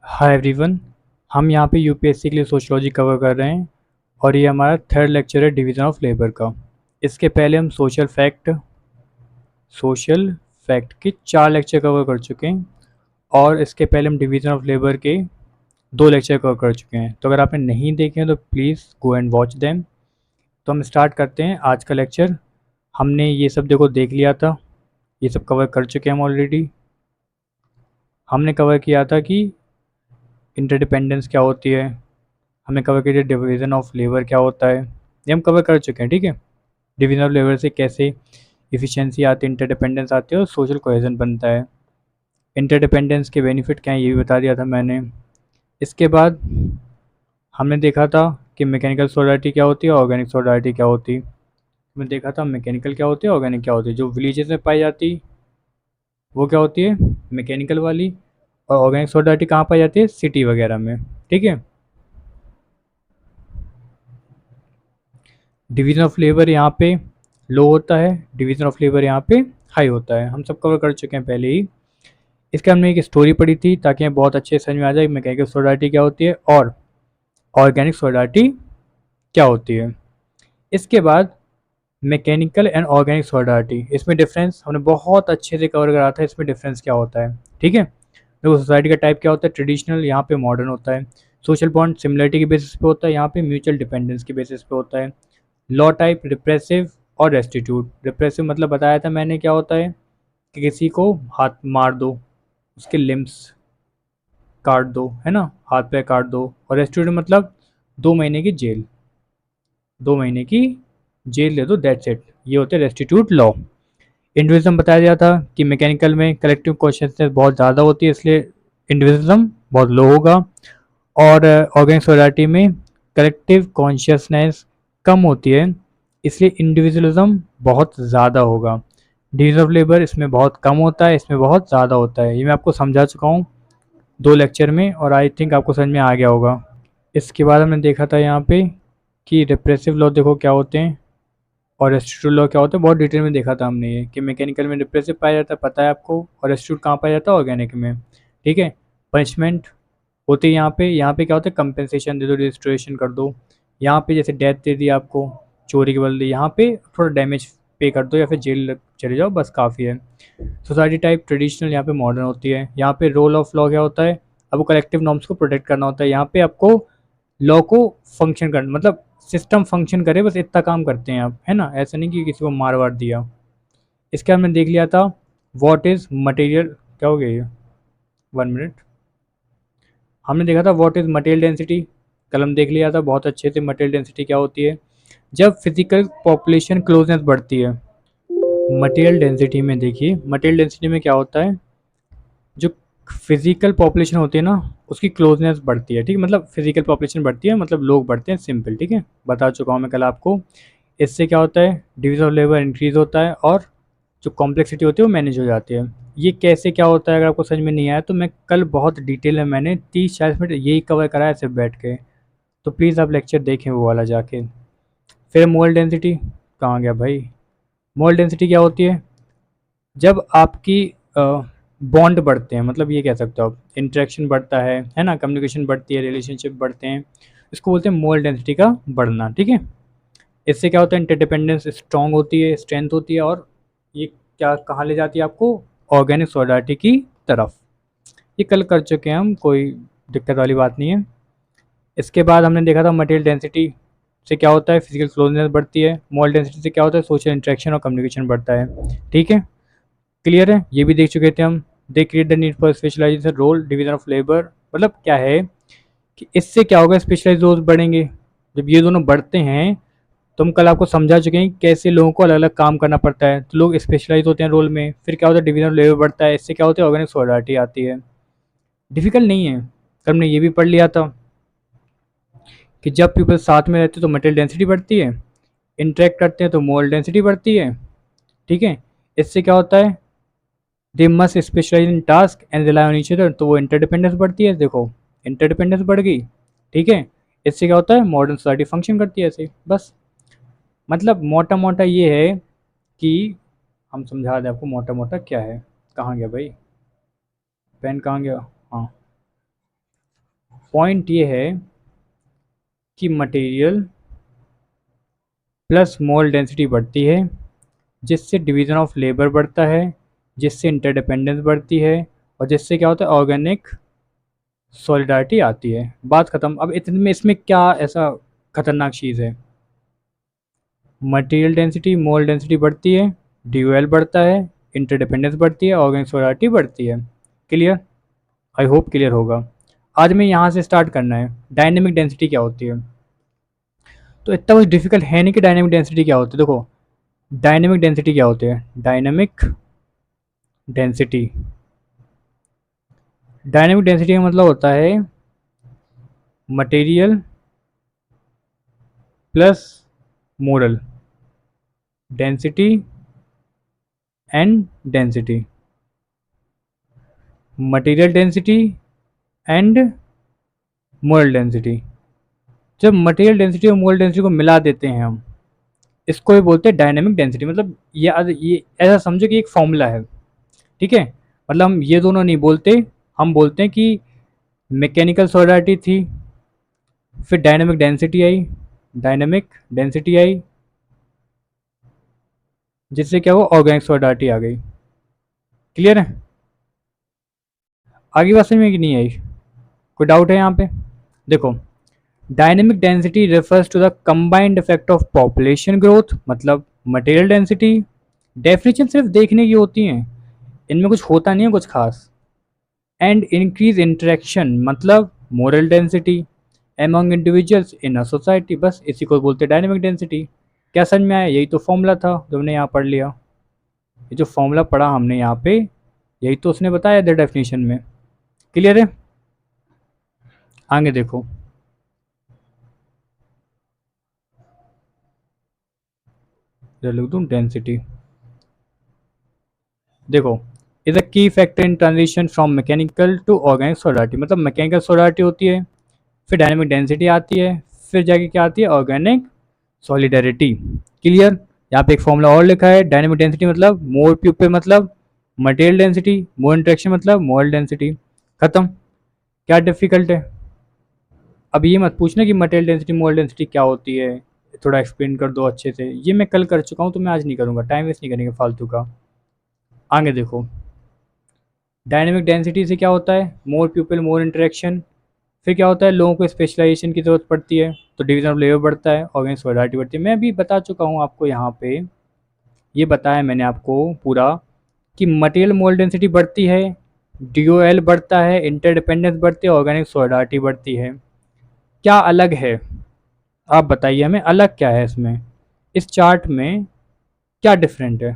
Hi everyone. हम यहाँ पे यूपीएससी के लिए सोशियोलॉजी कवर कर रहे हैं और ये हमारा थर्ड लेक्चर है डिवीज़न ऑफ लेबर का। इसके पहले हम सोशल फैक्ट के 4 लेक्चर कवर कर चुके हैं और इसके पहले हम डिवीज़न ऑफ लेबर के 2 लेक्चर कवर कर चुके हैं। तो अगर आपने नहीं देखे हैं तो please go and watch them. तो हम स्टार्ट करते हैं आज का लेक्चर। हमने ये सब देखो देख लिया था, ये सब कवर कर चुके हैं हम ऑलरेडी। हमने कवर किया था कि इंटरडिपेंडेंस क्या होती है, हमने कवर किया डिवीज़न ऑफ लेबर क्या होता है, ये हम कवर कर चुके हैं। ठीक है, डिवीज़न ऑफ लेबर से कैसे इफ़िशिएंसी आती है, इंटरडिपेंडेंस आती है और सोशल कोहेज़न बनता है। इंटरडिपेंडेंस के बेनिफिट क्या हैं ये भी बता दिया था मैंने। इसके बाद हमने देखा था कि मैकेनिकल सॉलिडारिटी क्या होती है, ऑर्गेनिक सॉलिडारिटी क्या होती है। हमने देखा था मैकेनिकल क्या होती है, ऑर्गेनिक क्या होती है। जो विलेजेस में पाई जाती वो क्या होती है, मैकेनिकल वाली, और ऑर्गेनिक सॉलिडारिटी कहाँ पाई जाती है, सिटी वगैरह में। ठीक है, डिवीज़न ऑफ लेबर यहाँ पे लो होता है, डिवीज़न ऑफ लेबर यहाँ पे हाई होता है। हम सब कवर कर चुके हैं पहले ही। इसके हमने एक स्टोरी पढ़ी थी ताकि हमें बहुत अच्छे से समझ में आ जाए मैकेनिकल सॉलिडारिटी क्या होती है और ऑर्गेनिक सॉलिडारिटी क्या होती है। इसके बाद मैकेनिकल एंड ऑर्गेनिक सॉलिडारिटी, इसमें डिफरेंस हमने बहुत अच्छे से कवर करा था। इसमें डिफरेंस क्या होता है, ठीक है। देखो सोसाइटी का टाइप क्या होता है, ट्रेडिशनल, यहाँ पे मॉडर्न होता है। सोशल बॉन्ड सिमिलरिटी के बेसिस पे होता है, यहाँ पे म्यूचुअल डिपेंडेंस के बेसिस पे होता है। लॉ टाइप रिप्रेसिव और रेस्टिट्यूट। रिप्रेसिव मतलब बताया था मैंने क्या होता है कि किसी को हाथ मार दो, उसके लिम्स काट दो, है ना, हाथ पैर काट दो। और रेस्टिट्यूट मतलब 2 महीने की जेल, 2 महीने की जेल दे दो, दैट्स इट। ये होते हैं रेस्टिट्यूट लॉ। इंडिविजुअलिज्म बताया गया था कि मैकेनिकल में कलेक्टिव कॉन्शियसनेस बहुत ज़्यादा होती है, इसलिए इंडिविजुअलिज्म बहुत लो होगा। और ऑर्गेनिक सोसाइटी में कलेक्टिव कॉन्शियसनेस कम होती है, इसलिए इंडिविजुअलिज्म बहुत ज़्यादा होगा। डिवीजन ऑफ लेबर इसमें बहुत कम होता है, इसमें बहुत ज़्यादा होता है। ये मैं आपको समझा चुका हूँ 2 लेक्चर में और आई थिंक आपको समझ में आ गया होगा। इसके बाद हमने देखा था यहाँ पे कि रिप्रेसिव लॉ देखो क्या होते हैं और रेस्ट्रिक्टिव लॉ क्या होता है, बहुत डिटेल में देखा था हमने ये कि मैकेनिकल में रिप्रेसिव पाया जाता है, पता है आपको, और रेस्ट्रिक्ट कहाँ पाया जाता है, ऑर्गेनिक में। ठीक है, पनिशमेंट होती है यहाँ पे क्या होता है, कंपेंसेशन दे दो, रजिस्ट्रेशन कर दो। यहाँ पे जैसे डेथ दे दी आपको चोरी के बदले, यहाँ पे थोड़ा डैमेज पे कर दो या फिर जेल चले जाओ, बस काफ़ी है। सोसाइटी टाइप ट्रेडिशनल, यहाँ पे मॉडर्न होती है। यहाँ पे रोल ऑफ लॉ क्या होता है, आपको कलेक्टिव नॉर्म्स को प्रोटेक्ट करना होता है। यहाँ पे आपको लॉ को फंक्शन कर, मतलब सिस्टम फंक्शन करे, बस इतना काम करते हैं आप, है ना, ऐसा नहीं कि किसी को मार वार दिया। इसके हमने देख लिया था व्हाट इज़ मटेरियल, क्या हो गया ये, 1 मिनट। हमने देखा था व्हाट इज़ मटेरियल डेंसिटी, कल हम देख लिया था बहुत अच्छे से मटेरियल डेंसिटी क्या होती है। जब फिजिकल पॉपुलेशन क्लोजनेस बढ़ती है, मटेरियल डेंसिटी में देखिए, मटेरियल डेंसिटी में क्या होता है, जो फिजिकल पॉपुलेशन होती है ना उसकी क्लोजनेस बढ़ती है। ठीक है, मतलब फिजिकल पॉपुलेशन बढ़ती है मतलब लोग बढ़ते हैं, सिंपल। ठीक है, बता चुका हूँ मैं कल आपको। इससे क्या होता है, डिवीजन ऑफ लेबर इंक्रीज होता है और जो कॉम्प्लेक्सिटी होती है वो मैनेज हो जाती है। ये कैसे क्या होता है, अगर आपको समझ में नहीं आया तो मैं कल बहुत डिटेल में मैंने 30-40 मिनट यही कवर कराया सिर्फ बैठ के, तो प्लीज़ आप लेक्चर देखें वो वाला जाके। फिर मोल डेंसिटी, कहाँ गया भाई। मोल डेंसिटी क्या होती है, जब आपकी बॉन्ड बढ़ते हैं, मतलब ये कह सकते हो आप, इंटरेक्शन बढ़ता है ना, कम्युनिकेशन बढ़ती है, रिलेशनशिप बढ़ते हैं, इसको बोलते हैं मोल डेंसिटी का बढ़ना। ठीक है, इससे क्या होता है, इंटरडिपेंडेंस स्ट्रांग होती है, स्ट्रेंथ होती है, और ये क्या कहाँ ले जाती है आपको, ऑर्गेनिक सॉलिडारिटी की तरफ। ये कल कर चुके हैं हम, कोई दिक्कत वाली बात नहीं है। इसके बाद हमने देखा था मटेरियल डेंसिटी से क्या होता है, फिजिकल क्लोजनेस बढ़ती है। मोल डेंसिटी से क्या होता है, सोशल इंटरेक्शन और कम्युनिकेशन बढ़ता है। ठीक है, क्लियर है, ये भी देख चुके थे हम। They create the need for specialisation role, division of labour, मतलब क्या है कि इससे क्या होगा, स्पेशलाइज रोल बढ़ेंगे। जब ये दोनों बढ़ते हैं तो हम कल आपको समझा चुके हैं कैसे लोगों को अलग अलग काम करना पड़ता है, तो लोग स्पेशलाइज होते हैं रोल में। फिर क्या होता है, डिवीजन ऑफ लेबर बढ़ता है, इससे क्या होता है, ऑर्गेनिक सॉलिडारिटी आती है। डिफिकल्ट नहीं है, कल हमने ये भी पढ़ लिया था कि जब पीपल साथ में रहते हैं तो मटेरियल डेंसिटी बढ़ती है, इंटरेक्ट करते हैं तो मोल डेंसिटी बढ़ती है। ठीक है, इससे क्या होता है, they must specialise in task and rely on each other, तो वो इंटरडिपेंडेंस बढ़ती है। देखो इंटरडिपेंडेंस बढ़ गई। ठीक है, इससे क्या होता है, मॉडर्न सोसाइटी फंक्शन करती है ऐसे, बस। मतलब मोटा मोटा ये है कि हम समझा दें आपको मोटा मोटा क्या है। कहाँ गया भाई, पेन कहाँ गया, हाँ। पॉइंट ये है कि मटेरियल प्लस मोल डेंसिटी बढ़ती है, जिससे डिवीज़न ऑफ लेबर बढ़ता है, जिससे इंटरडिपेंडेंस बढ़ती है, और जिससे क्या होता है, ऑर्गेनिक सॉलिडारिटी आती है। बात ख़त्म। अब इतने में इसमें क्या ऐसा खतरनाक चीज़ है? मटेरियल डेंसिटी मोल डेंसिटी बढ़ती है, ड्यूएल बढ़ता है, इंटरडिपेंडेंस बढ़ती है, ऑर्गेनिक सॉलिडारिटी बढ़ती है। क्लियर? आई होप क्लियर होगा। आज में यहाँ से स्टार्ट करना है, डायनेमिक डेंसिटी क्या होती है। तो इतना कुछ डिफिकल्ट है नहीं कि डायनेमिक डेंसिटी क्या होती है। देखो, डायनेमिक डेंसिटी क्या होती है? डेंसिटी डायनेमिक डेंसिटी का मतलब होता है material plus moral density and density, material density and moral density. जब मटेरियल डेंसिटी और मोरल डेंसिटी को मिला देते हैं हम, इसको भी बोलते हैं डायनेमिक डेंसिटी। मतलब ये ऐसा समझो कि एक फॉर्मूला है, ठीक है। मतलब हम ये दोनों नहीं बोलते, हम बोलते हैं कि मैकेनिकल सॉलिडारिटी थी, फिर डायनेमिक डेंसिटी आई, जिससे क्या हुआ, ऑर्गेनिक सॉलिडारिटी आ गई। क्लियर है? आगे बात समझ में कि नहीं आई? कोई डाउट है यहाँ पे? देखो, dynamic density refers to the combined effect of population growth, मतलब मटेरियल डेंसिटी। डेफिनेशन सिर्फ देखने की होती हैं, इनमें कुछ होता नहीं है कुछ खास। एंड इंक्रीज इंटरेक्शन, मतलब moral density among individuals in a society. बस इसी को बोलते हैं डायनेमिक डेंसिटी। क्या समझ में आया? यही तो फॉर्मूला था जो हमने यहाँ पढ़ लिया। ये जो फॉर्मूला पढ़ा हमने यहाँ पे, यही तो उसने बताया था डेफिनेशन में। क्लियर है? आगे देखो, लिख दूँ डेंसिटी। देखो, is a key factor in transition from mechanical to organic solidarity. मतलब मैकेनिकल सोलिडारिटी होती है, फिर डायनेमिक डेंसिटी आती है, फिर जाके क्या आती है, ऑर्गेनिक सॉलिडारिटी। क्लियर? यहाँ पे एक फॉर्मूला और लिखा है, डायनेमिक डेंसिटी मतलब मोल प्यूपल मतलब मटेरियल डेंसिटी, मोल इंटरेक्शन मतलब मोल डेंसिटी। खत्म। क्या डिफिकल्ट है? अब ये मत पूछना कि मटेरियल डेंसिटी मोल डेंसिटी क्या होती है, थोड़ा एक्सप्लेन कर दो अच्छे से। ये मैं कल कर चुका हूँ, तो मैं आज नहीं करूँगा, टाइम वेस्ट नहीं करेंगे फालतू का। आगे देखो, डायनेमिक डेंसिटी से क्या होता है, मोर पीपल मोर इंटरेक्शन। फिर क्या होता है, लोगों को स्पेशलाइजेशन की ज़रूरत पड़ती है, तो डिवीजन ऑफ लेबर बढ़ता है, ऑर्गेनिक सॉलिडारिटी बढ़ती है। मैं भी बता चुका हूँ आपको यहाँ पे, ये बताया मैंने आपको पूरा, कि मटेरियल मोल डेंसिटी बढ़ती है, डीओएल बढ़ता है, इंटरडिपेंडेंस बढ़ती है, ऑर्गेनिक सॉलिडारिटी बढ़ती है। क्या अलग है? आप बताइए हमें, अलग क्या है इसमें, इस चार्ट में क्या डिफरेंट है?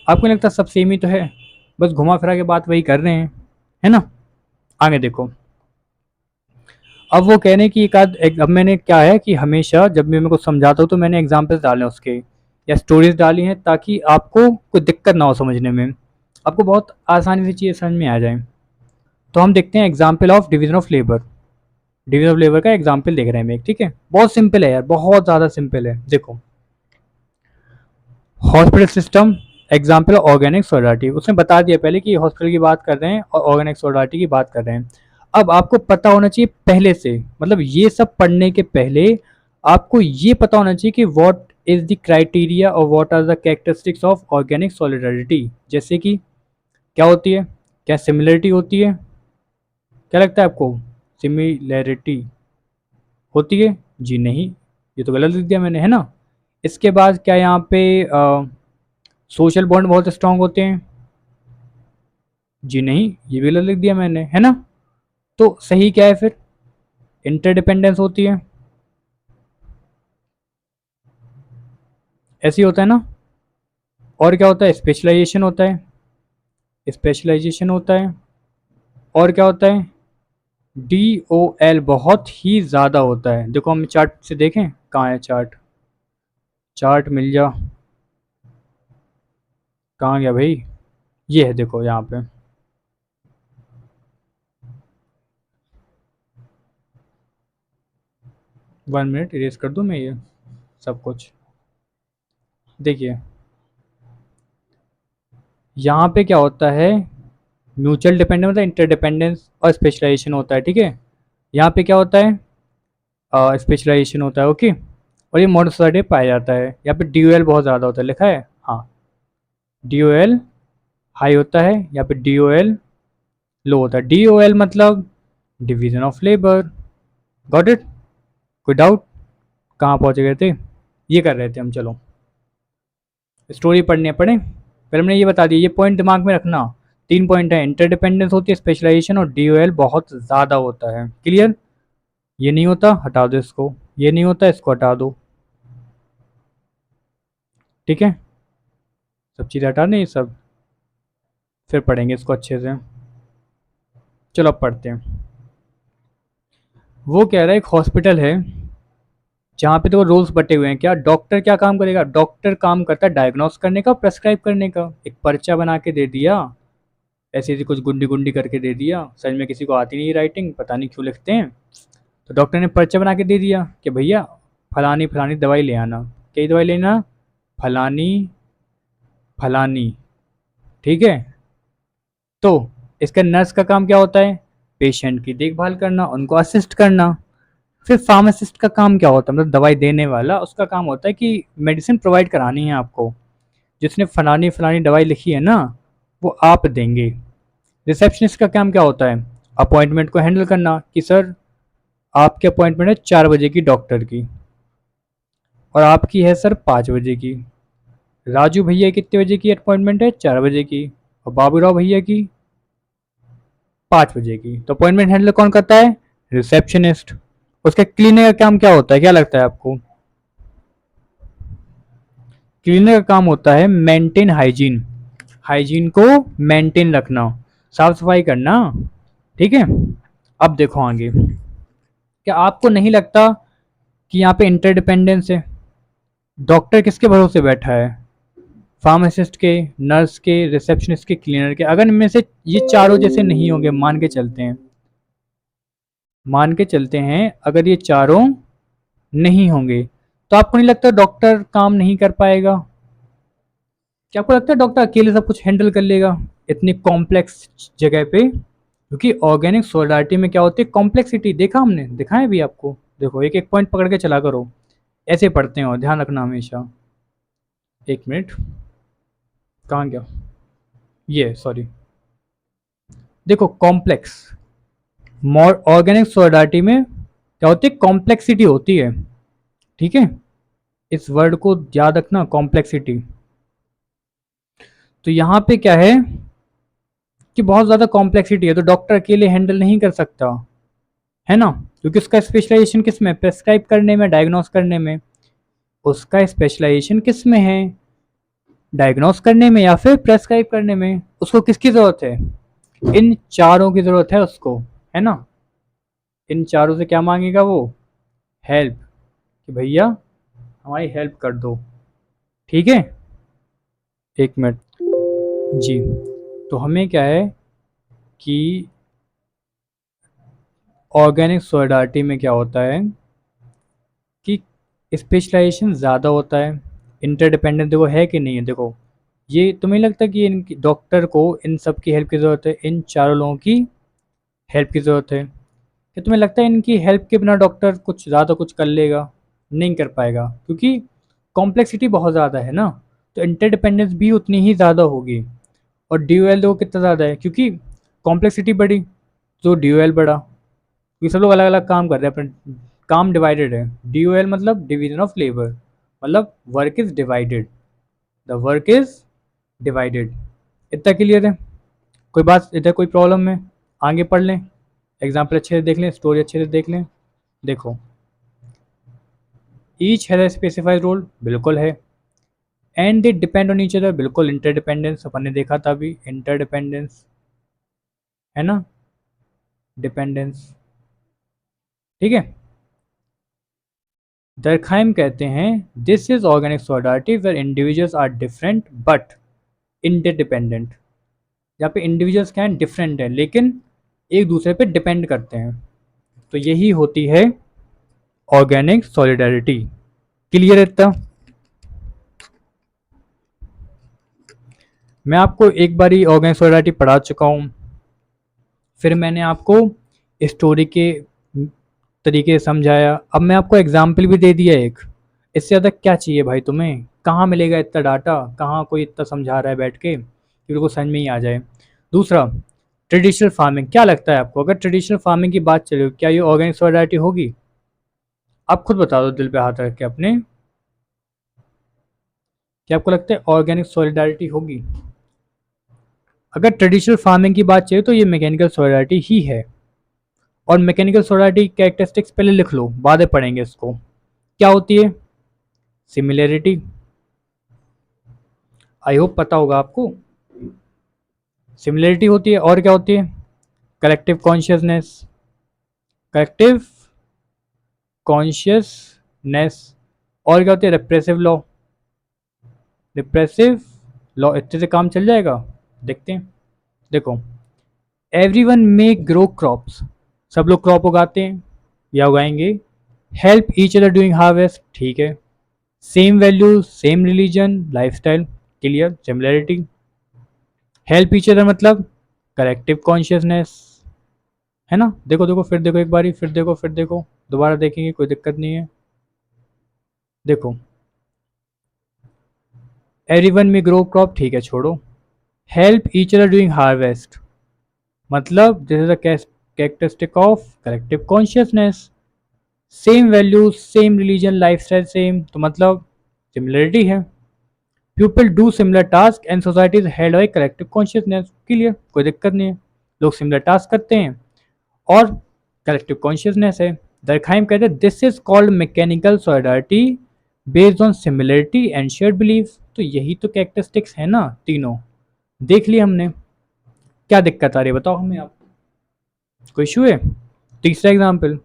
आपको नहीं लगता सब सेम ही तो है, बस घुमा फिरा के बात वही कर रहे हैं, है ना? आगे देखो, अब वो कह रहे हैं कि अब मैंने क्या है कि हमेशा जब भी मैं कुछ समझाता हूँ तो मैंने एग्जाम्पल्स डाले हैं उसके, या स्टोरीज डाली हैं, ताकि आपको कोई दिक्कत ना हो समझने में, आपको बहुत आसानी से चीज़ें समझ में आ जाए। तो हम देखते हैं example of division of labour. Division of labour का एग्जाम्पल देख रहे हैं हम एक, ठीक है। बहुत सिंपल है यार, बहुत ज़्यादा सिंपल है। देखो, hospital system, example organic solidarity. उसने बता दिया पहले कि हॉस्पिटल की बात कर रहे हैं और ऑर्गेनिक सॉलिडारिटी की बात कर रहे हैं। अब आपको पता होना चाहिए पहले से, मतलब ये सब पढ़ने के पहले आपको ये पता होना चाहिए कि व्हाट इज द क्राइटेरिया और what are the characteristics of organic solidarity. जैसे कि क्या होती है, क्या सिमिलरिटी होती है? क्या लगता है आपको, सिमिलैरिटी होती है? जी नहीं, ये तो गलत लिख दिया मैंने, है ना। इसके बाद क्या यहाँ पे सोशल बॉन्ड बहुत स्ट्रांग होते हैं? जी नहीं, ये भी गलत लिख दिया मैंने, है ना। तो सही क्या है फिर? इंटरडिपेंडेंस होती है, ऐसे ही होता है ना। और क्या होता है, स्पेशलाइजेशन होता है, स्पेशलाइजेशन होता है। और क्या होता है, डी ओ एल बहुत ही ज़्यादा होता है। देखो हम चार्ट से देखें, कहाँ है चार्ट, चार्ट मिल जा, कहाँ गया भाई, ये है देखो यहाँ पे। 1 मिनट इरेज कर दूँ मैं ये सब कुछ। देखिए, यहाँ पे क्या होता है, म्यूचुअल डिपेंडेंस होता है, इंटरडिपेंडेंस और स्पेशलाइजेशन होता है, ठीक है। यहाँ पे क्या होता है, स्पेशलाइजेशन होता है, ओके। और ये मॉडर्न सोसाइटी में पाया जाता है। यहाँ पे डी बहुत ज़्यादा होता है, लिखा है, हाँ, डी हाई होता है, यहाँ पे डी लो होता है। डी मतलब division of labour. Got it? कोई डाउट? कहाँ पहुँच गए थे? ये कर रहे थे हम, चलो स्टोरी पढ़ने पढ़े। पहले हमने ये बता दिया, ये पॉइंट दिमाग में रखना। 3 पॉइंट है, इंटरडिपेंडेंस होती है, स्पेशलाइजेशन, और डी बहुत ज़्यादा होता है। क्लियर? ये नहीं होता, हटा दो इसको। ये नहीं होता, इसको हटा दो। ठीक है, सब चीज़ हटा दें ये सब, फिर पढ़ेंगे इसको अच्छे से। चलो अब पढ़ते हैं। वो कह रहा है एक हॉस्पिटल है जहाँ पे तो रोल्स बटे हुए हैं। क्या डॉक्टर क्या काम करेगा? डॉक्टर काम करता है डायग्नोस करने का, प्रेस्क्राइब करने का। एक पर्चा बना के दे दिया, ऐसी ऐसी कुछ गुंडी गुंडी करके दे दिया। समझ में किसी को आती नहीं राइटिंग, पता नहीं क्यों लिखते हैं। तो डॉक्टर ने पर्चा बना के दे दिया कि भैया फलानी फलानी दवाई ले आना। क्या दवाई लेना? फलानी फलानी। ठीक है, तो इसका नर्स का काम क्या होता है? पेशेंट की देखभाल करना, उनको असिस्ट करना। फिर फार्मासिस्ट का काम क्या होता है? मतलब दवाई देने वाला, उसका काम होता है कि मेडिसिन प्रोवाइड करानी है आपको। जिसने फलानी फलानी दवाई लिखी है ना, वो आप देंगे। रिसेप्शनिस्ट का काम क्या होता है? अपॉइंटमेंट को हैंडल करना, कि सर आपकी अपॉइंटमेंट है 4 बजे की डॉक्टर की, और आपकी है सर 5 बजे की। राजू भैया कितने बजे की अपॉइंटमेंट है? 4 बजे की। और बाबूराव भैया की 5 बजे की। तो अपॉइंटमेंट हैंडल कौन करता है? रिसेप्शनिस्ट। उसके क्लीनर का काम क्या होता है, क्या लगता है आपको? क्लीनर का काम होता है मेंटेन हाइजीन। हाइजीन को मेंटेन रखना, साफ सफाई करना। ठीक है, अब देखो आगे। क्या आपको नहीं लगता कि यहाँ पे इंटरडिपेंडेंस है? डॉक्टर किसके भरोसे बैठा है? फार्मासिस्ट के, नर्स के, रिसेप्शनिस्ट के, क्लीनर के। अगर इनमें से ये चारों जैसे नहीं होंगे, मान के चलते हैं, मान के चलते हैं अगर ये चारों नहीं होंगे, तो आपको नहीं लगता डॉक्टर काम नहीं कर पाएगा? क्या आपको लगता है डॉक्टर अकेले सब कुछ हैंडल कर लेगा इतनी कॉम्प्लेक्स जगह पे? क्योंकि ऑर्गेनिक सोलिडारिटी में क्या होती है? कॉम्प्लेक्सिटी। देखा हमने, दिखाएं भी आपको। देखो एक एक पॉइंट पकड़ के चला करो, ऐसे पढ़ते हो, ध्यान रखना हमेशा। एक मिनट, कहाँ गया ये, सॉरी। देखो कॉम्प्लेक्स, ऑर्गेनिक सोलिडारिटी में क्या होती है? कॉम्प्लेक्सिटी होती है। ठीक है, इस वर्ड को याद रखना, कॉम्प्लेक्सिटी। तो यहाँ पे क्या है कि बहुत ज़्यादा कॉम्प्लेक्सिटी है, तो डॉक्टर अकेले हैंडल नहीं कर सकता, है ना। क्योंकि उसका स्पेशलाइजेशन किस में? प्रेस्क्राइब करने में, डायग्नोस करने में। उसका स्पेशलाइजेशन किस में है? डायग्नोस करने में या फिर प्रेस्क्राइब करने में। उसको किसकी ज़रूरत है? इन चारों की ज़रूरत है उसको, है ना। इन चारों से क्या मांगेगा वो? हेल्प, कि भैया हमारी हेल्प कर दो। ठीक है, एक मिनट जी। तो हमें क्या है कि ऑर्गेनिक सोलिडारिटी में क्या होता है कि स्पेशलाइजेशन ज़्यादा होता है। इंटरडिपेंडेंट देखो है कि नहीं है, देखो ये तुम्हें लगता है कि इन डॉक्टर को इन सब की हेल्प की ज़रूरत है? इन चारों लोगों की हेल्प की ज़रूरत है। क्या तुम्हें लगता है इनकी हेल्प के बिना डॉक्टर कुछ ज़्यादा कुछ कर लेगा? नहीं कर पाएगा, क्योंकि कॉम्प्लेक्सिटी बहुत ज़्यादा है ना। तो इंटरडिपेंडेंस भी उतनी ही ज़्यादा होगी। और डी देखो कितना ज़्यादा है, क्योंकि कॉम्प्लेक्सिटी बढ़ी तो डी बढ़ा। ये सब लोग अलग अलग काम कर रहे हैं, अपने काम डिवाइडेड है। डी मतलब डिवीजन ऑफ लेबर, मतलब work is divided, the work is divided. इतना क्लियर है? कोई बात इधर, कोई प्रॉब्लम है? आगे पढ़ लें, एग्जाम्पल अच्छे से देख लें, स्टोरी अच्छे से देख लें। देखो ईच हैज स्पेसिफाइड रोल, बिल्कुल है। And they depend on each other, बिल्कुल। इंटरडिपेंडेंस अपन ने देखा था अभी, इंटरडिपेंडेंस है ना, डिपेंडेंस। ठीक है, दरखाइम कहते हैं this is organic solidarity where individuals are different but interdependent. यहाँ पे इंडिविजुअल्स क्या हैं? डिफरेंट है, लेकिन एक दूसरे पे डिपेंड करते हैं। तो यही होती है ऑर्गेनिक सॉलिडारिटी। क्लियर है इतना? मैं आपको एक बारी ऑर्गेनिक सॉलिडारिटी पढ़ा चुका हूँ। फिर मैंने आपको स्टोरी के तरीके से समझाया। अब मैं आपको एग्जाम्पल भी दे दिया एक, इससे ज़्यादा क्या चाहिए भाई तुम्हें? कहाँ मिलेगा इतना डाटा, कहाँ कोई इतना समझा रहा है बैठ के कि बिल्कुल समझ में ही आ जाए। दूसरा, ट्रेडिशनल फार्मिंग, क्या लगता है आपको अगर ट्रेडिशनल फार्मिंग की बात चले क्या ये ऑर्गेनिक सॉलिडारिटी होगी? आप खुद बता दो दिल पे हाथ रख के अपने, क्या आपको लगता है ऑर्गेनिक सॉलिडारिटी होगी? अगर ट्रेडिशनल फार्मिंग की बात चले तो ये मैकेनिकल सॉलिडारिटी ही है। और मैकेनिकल सॉलिडारिटी कैरेक्टरिस्टिक्स पहले लिख लो, बाद में पढ़ेंगे इसको। क्या होती है? सिमिलैरिटी, आई होप पता होगा आपको। सिमिलैरिटी होती है, और क्या होती है? Collective consciousness, collective consciousness. और क्या होती है? Repressive law, repressive law. इतने से काम चल जाएगा? देखते हैं। देखो, एवरीवन मे ग्रो क्रॉप्स, सब लोग क्रॉप उगाते हैं या उगाएंगे। Help each other doing harvest, ठीक है। Same values, same religion, lifestyle, clear, similarity. Help each other मतलब कलेक्टिव कॉन्शियसनेस, है ना? देखो देखो फिर देखो एक बारी, फिर देखो, फिर देखो, दोबारा देखेंगे, कोई दिक्कत नहीं है। देखो, एवरीवन में ग्रो क्रॉप, ठीक है, छोड़ो। Help each other doing harvest मतलब this is a characteristic of collective consciousness. Same values, same religion, lifestyle same, तो मतलब सिमिलरिटी है। People do similar task and society is held by collective consciousness, clear, कोई दिक्कत नहीं है। लोग similar task करते हैं और कलेक्टिव कॉन्शियसनेस है। दरखाइम कहते हैं this is called mechanical solidarity based on similarity and shared belief. तो यही तो कैरेक्टरिस्टिक्स है ना तीनों, देख लिया हमने। क्या दिक्कत आ रही है बताओ हमें आप, कोई इशू है? तीसरा एग्जाम्पल,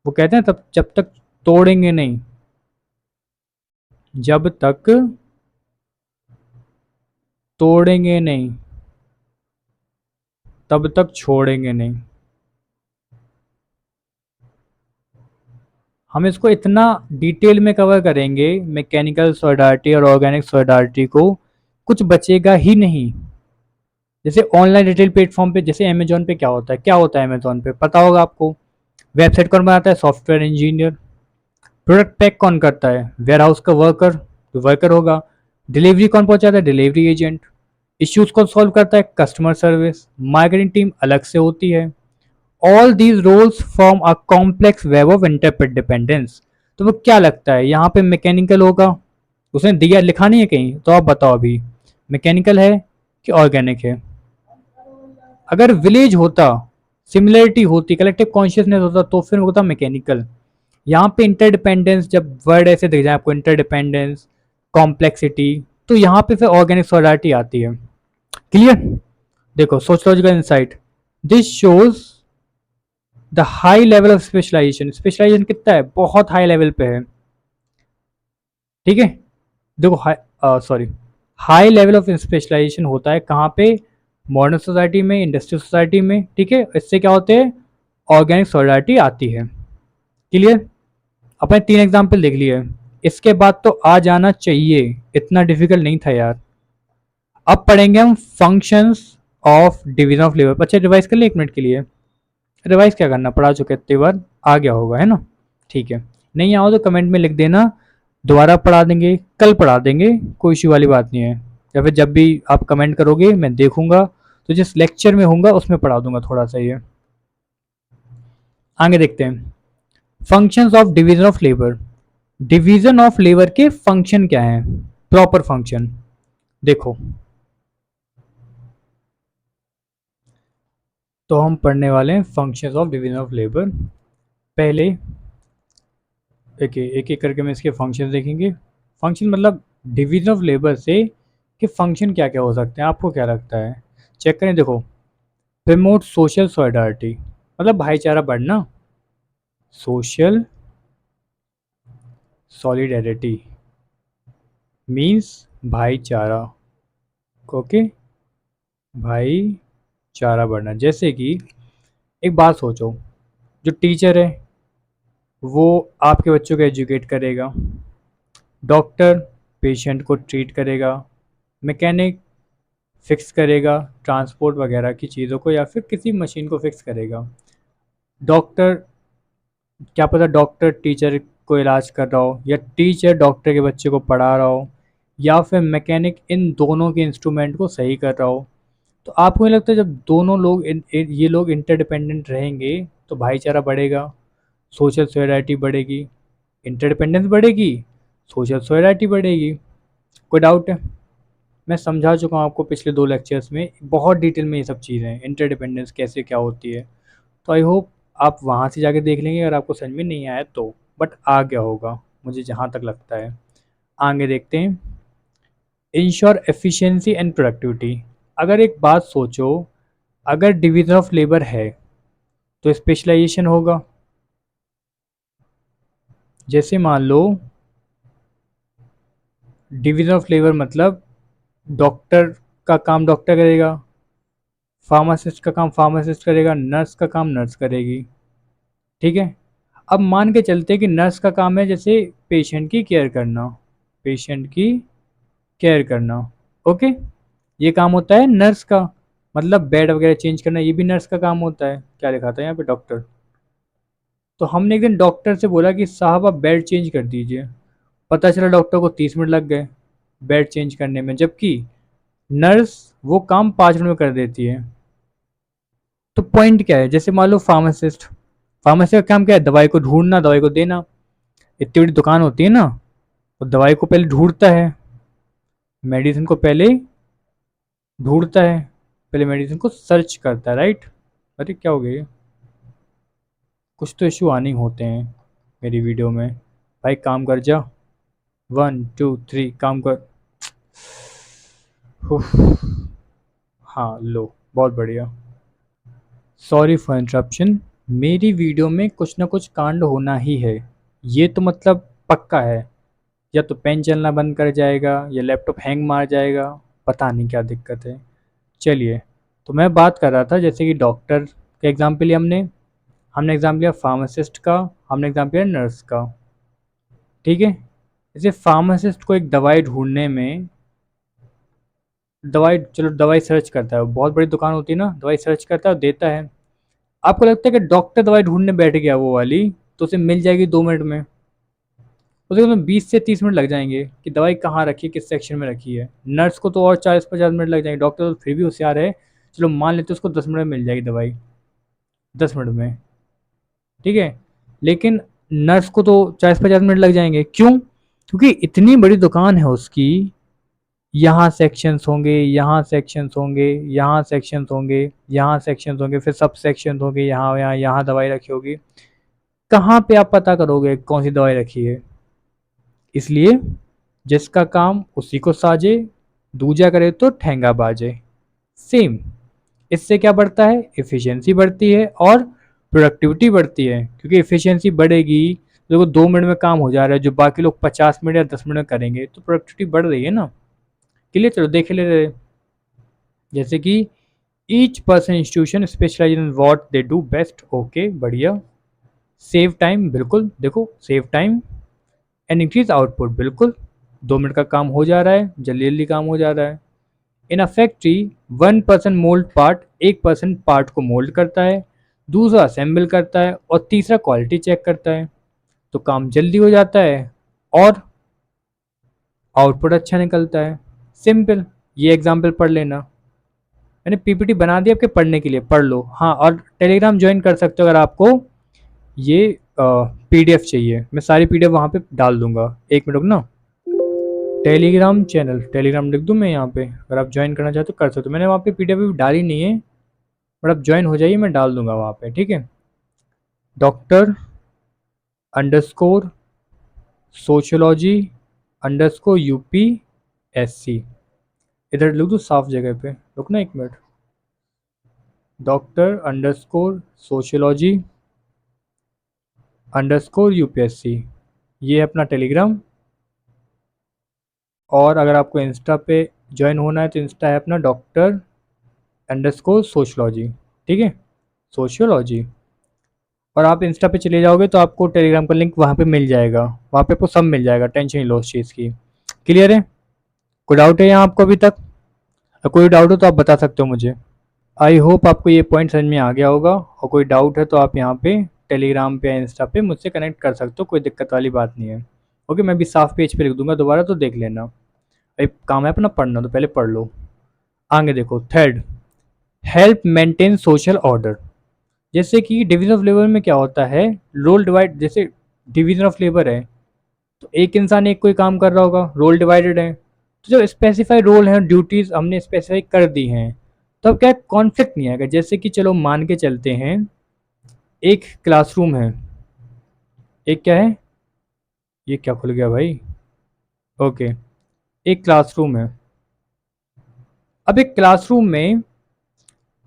वो कहते हैं तब जब तक तोड़ेंगे नहीं, जब तक तोड़ेंगे नहीं तब तक छोड़ेंगे नहीं। हम इसको इतना डिटेल में कवर करेंगे मैकेनिकल सॉलिडारिटी और ऑर्गेनिक सॉलिडारिटी को, कुछ बचेगा ही नहीं। जैसे ऑनलाइन रिटेल प्लेटफॉर्म पे, जैसे अमेजोन पे क्या होता है, क्या होता है अमेजोन पे पता होगा आपको? वेबसाइट कौन बनाता है? Software engineer. प्रोडक्ट पैक कौन करता है? वेयर हाउस का वर्कर, तो वर्कर होगा। डिलीवरी कौन पहुंचाता है? Delivery agent. इश्यूज कौन सॉल्व करता है? Customer service. मार्केटिंग टीम अलग से होती है। All these roles form a complex web of interdependence. तो वो क्या लगता है यहाँ पे मैकेनिकल होगा? उसने दिया, लिखा नहीं है कहीं, तो आप बताओ अभी मैकेनिकल है कि ऑर्गेनिक है? अगर विलेज होता, सिमिलरिटी होती, कलेक्टिव कॉन्शियसनेस होता, तो फिर होता मैकेनिकल। यहाँ पे इंटरडिपेंडेंस, जब वर्ड ऐसे दिख जाए आपको, इंटरडिपेंडेंस, कॉम्प्लेक्सिटी, तो यहाँ पे फिर ऑर्गेनिक सॉलिडारिटी आती है। क्लियर? देखो, sociological insight, this shows the high level of specialisation. Specialisation कितना है? बहुत हाई लेवल पे है, ठीक है। देखो, sorry, high level of specialisation होता है कहाँ पे? मॉडर्न सोसाइटी में, इंडस्ट्रियल सोसाइटी में, ठीक है। इससे क्या होते हैं? ऑर्गेनिक सॉलिडारिटी आती है। क्लियर? अपने तीन एग्जाम्पल देख लिए, इसके बाद तो आ जाना चाहिए, इतना डिफिकल्ट नहीं था यार। अब पढ़ेंगे हम functions of division of labour. अच्छा, रिवाइज कर ले एक मिनट के लिए। रिवाइज क्या करना, पढ़ा चुके इतनी बार, आ गया होगा, है ना? ठीक है, नहीं आओ तो कमेंट में लिख देना, दोबारा पढ़ा देंगे, कल पढ़ा देंगे, कोई इशू वाली बात नहीं है। या फिर जब भी आप कमेंट करोगे मैं देखूंगा, तो जिस लेक्चर में होऊंगा उसमें पढ़ा दूंगा थोड़ा सा ये। आगे देखते हैं, functions of division of labour. Division of labour के फंक्शन क्या है? प्रॉपर फंक्शन देखो, तो हम पढ़ने वाले हैं functions of division of labour. पहले एक एक करके मैं इसके फंक्शन देखेंगे। फंक्शन मतलब डिवीजन ऑफ लेबर से कि फंक्शन क्या क्या हो सकते हैं, आपको क्या लगता है? चेक करें, देखो, प्रमोट सोशल सॉलिडारिटी मतलब भाईचारा बढ़ना, सोशल सॉलिडारिटी मीन्स भाईचारा, ओके, भाईचारा बढ़ना। जैसे कि एक बात सोचो, जो टीचर है वो आपके बच्चों को एजुकेट करेगा, डॉक्टर पेशेंट को ट्रीट करेगा, मैकेनिक फिक्स करेगा ट्रांसपोर्ट वगैरह की चीज़ों को या फिर किसी मशीन को फिक्स करेगा, डॉक्टर क्या पता डॉक्टर टीचर को इलाज कर रहा हो, या टीचर डॉक्टर के बच्चे को पढ़ा रहा हो, या फिर मैकेनिक इन दोनों के इंस्ट्रूमेंट को सही कर रहा हो। तो आपको नहीं लगता जब दोनों लोग ये लोग इंटरडिपेंडेंट रहेंगे तो भाईचारा बढ़ेगा, सोशल सॉलिडारिटी बढ़ेगी, इंटरडिपेंडेंस बढ़ेगी, सोशल सॉलिडारिटी बढ़ेगी। कोई डाउट है? मैं समझा चुका हूँ आपको पिछले 2 लेक्चर्स में बहुत डिटेल में ये सब चीज़ें, इंटरडिपेंडेंस कैसे क्या होती है। तो आई होप आप वहाँ से जाके देख लेंगे अगर आपको समझ में नहीं आया तो, बट आ गया होगा मुझे जहाँ तक लगता है। आगे देखते हैं, इंश्योर एफिशिएंसी एंड प्रोडक्टिविटी। अगर एक बात सोचो, अगर डिवीजन ऑफ लेबर है तो स्पेशलाइजेशन होगा। जैसे मान लो डिवीजन ऑफ लेबर मतलब डॉक्टर का काम डॉक्टर करेगा, फार्मासिस्ट का काम फार्मासिस्ट करेगा, नर्स का काम नर्स करेगी। ठीक है। अब मान के चलते हैं कि नर्स का काम है जैसे पेशेंट की केयर करना, पेशेंट की केयर करना। ओके, ये काम होता है नर्स का, मतलब बेड वगैरह चेंज करना, ये भी नर्स का काम होता है। क्या लिखा था यहाँ पे? डॉक्टर। तो हमने एक दिन डॉक्टर से बोला कि साहब आप बेड चेंज कर दीजिए। पता चला डॉक्टर को 30 मिनट लग गए बेड चेंज करने में, जबकि नर्स वो काम 5 मिनट में कर देती है। तो पॉइंट क्या है? जैसे मान लो फार्मासिस्ट, फार्मेसी का काम क्या है? दवाई को ढूंढना, दवाई को देना। इतनी बड़ी दुकान होती है ना, तो दवाई को पहले ढूंढता है, मेडिसिन को पहले ढूंढता है, पहले मेडिसिन को सर्च करता है, राइट? अरे क्या हो गया ये? कुछ तो इशू आने ही होते हैं मेरी वीडियो में। भाई काम कर जा, 1 2 3 काम कर। उफ, हाँ लो, बहुत बढ़िया। Sorry for interruption. मेरी वीडियो में कुछ ना कुछ कांड होना ही है, ये तो मतलब पक्का है। या तो पेन चलना बंद कर जाएगा, या लैपटॉप हैंग मार जाएगा, पता नहीं क्या दिक्कत है। चलिए, तो मैं बात कर रहा था जैसे कि डॉक्टर का एग्जाम्पल लिया हमने, हमने एग्जाम्पल लिया फार्मासिस्ट का, हमने एग्जाम्पल लिया नर्स का। ठीक है। जैसे फार्मासिस्ट को एक दवाई ढूंढने में, दवाई चलो दवाई सर्च करता है, वो बहुत बड़ी दुकान होती है ना, दवाई सर्च करता है और देता है। आपको लगता है कि डॉक्टर दवाई ढूंढने बैठ गया वो वाली, तो उसे मिल जाएगी 2 मिनट में? उसे तो 20 से 30 मिनट लग जाएंगे कि दवाई कहाँ रखी है, किस सेक्शन में रखी है। नर्स को तो और 40-50 मिनट लग जाएंगे। डॉक्टर तो फिर भी होशियार है, चलो मान लेते उसको 10 मिनट में मिल जाएगी दवाई, 10 मिनट में। ठीक है। लेकिन नर्स को तो 40-50 मिनट लग जाएंगे। क्यों? क्योंकि इतनी बड़ी दुकान है उसकी, यहाँ सेक्शंस होंगे, यहाँ सेक्शंस होंगे, यहाँ सेक्शंस होंगे, यहाँ सेक्शंस होंगे, फिर सब सेक्शंस होंगे, यहाँ यहाँ यहाँ दवाई रखी होगी। कहाँ पे आप पता करोगे कौन सी दवाई रखी है? इसलिए जिसका काम उसी को साजे, दूजा करे तो ठेंगा बाजे। सेम, इससे क्या बढ़ता है? एफिशिएंसी बढ़ती है और प्रोडक्टिविटी बढ़ती है, क्योंकि एफिशिएंसी बढ़ेगी। देखो 2 मिनट में काम हो जा रहा है, जो बाकी लोग 50 मिनट या 10 मिनट में करेंगे, तो प्रोडक्टिविटी बढ़ रही है ना। क्लियर? चलो देख ले रहे, जैसे कि each person institution specialise in what they do best. Okay बढ़िया। सेव टाइम, बिल्कुल देखो save time and increase output, बिल्कुल 2 मिनट का काम हो जा रहा है, जल्दी जल्दी काम हो जा रहा है। In a factory 1 person mould part, एक पर्सन पार्ट को मोल्ड करता है, दूसरा असेंबल करता है और तीसरा क्वालिटी चेक करता है। तो काम जल्दी हो जाता है और आउटपुट अच्छा निकलता है। सिंपल। ये एग्जाम्पल पढ़ लेना, मैंने पीपीटी बना दी आपके पढ़ने के लिए, पढ़ लो। हाँ, और टेलीग्राम ज्वाइन कर सकते हो अगर आपको ये पीडीएफ चाहिए, मैं सारी पीडीएफ वहाँ पे डाल दूंगा। 1 मिनट रुकना, टेलीग्राम चैनल, टेलीग्राम लिख दूँ मैं यहाँ पे, अगर आप ज्वाइन करना चाहते हो कर सकते हो। मैंने वहाँ पे पीडीएफ भी डाली नहीं है, बट आप ज्वाइन हो जाइए, मैं डाल दूंगा वहाँ पे। ठीक है। Doctor underscore sociology underscore UPSC, इधर लिख दूँ साफ जगह पे, रुकना 1 minute. Doctor underscore sociology underscore UPSC, ये है अपना टेलीग्राम। और अगर आपको इंस्टा पे ज्वाइन होना है तो इंस्टा है अपना डॉक्टर अंडरस्कोर सोशियोलॉजी। ठीक है, सोशियोलॉजी। और आप इंस्टा पे चले जाओगे तो आपको टेलीग्राम का लिंक वहाँ पे मिल जाएगा, वहाँ पे आपको सब मिल जाएगा, टेंशन नहीं लो उस चीज़ की। क्लियर है? कोई डाउट है यहाँ आपको अभी तक? अगर कोई डाउट हो तो आप बता सकते हो मुझे। आई होप आपको ये पॉइंट समझ में आ गया होगा, और कोई डाउट है तो आप यहाँ पे टेलीग्राम पे या इंस्टा पे मुझसे कनेक्ट कर सकते हो, कोई दिक्कत वाली बात नहीं है। ओके, मैं भी साफ पेज पे लिख दूंगा दोबारा, तो देख लेना। एक काम है अपना पढ़ना, तो पहले पढ़ लो। आगे देखो, third, help maintain social order. जैसे कि डिवीजन ऑफ लेबर में क्या होता है, रोल डिवाइड, जैसे डिवीजन ऑफ लेबर है तो एक इंसान एक कोई काम कर रहा होगा, रोल डिवाइडेड है, तो जो स्पेसिफाई रोल है, ड्यूटीज हमने स्पेसिफाई कर दी हैं, तो अब क्या कॉन्फ्लिक्ट नहीं आएगा। जैसे कि चलो मान के चलते हैं, एक क्लासरूम है, एक क्या है, ये क्या खुल गया भाई, ओके, एक क्लासरूम है। अब एक क्लासरूम में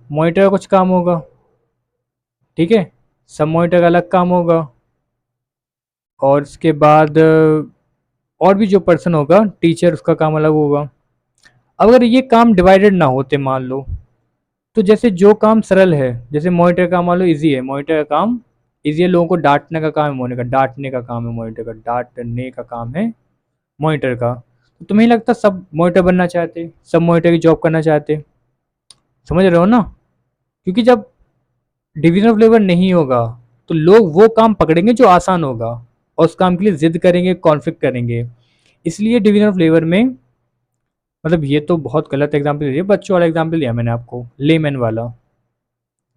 मॉनिटर का कुछ काम होगा, ठीक है, सब मॉनिटर का अलग काम होगा, और उसके बाद और भी जो पर्सन होगा, टीचर, उसका काम अलग होगा। अगर ये काम डिवाइडेड ना होते मान लो, तो जैसे जो काम सरल है, जैसे मॉनिटर का काम मान लो इजी है, मॉनिटर का काम इजी है, लोगों को डांटने का काम है मॉनिटर का, डांटने का काम है मॉनिटर का, डांटने का काम है मॉनिटर का। तो तुम्हें नहीं लगता सब मॉनिटर बनना चाहते, सब मॉनिटर की जॉब करना चाहते? समझ रहे हो ना? क्योंकि जब डिवीजन ऑफ लेबर नहीं होगा तो लोग वो काम पकड़ेंगे जो आसान होगा, और उस काम के लिए जिद करेंगे, कॉन्फ्लिक्ट करेंगे। इसलिए डिवीजन ऑफ लेबर में, मतलब ये तो बहुत गलत एग्जाम्पल दिया, बच्चों वाला एग्जाम्पल दिया मैंने आपको, लेमैन वाला,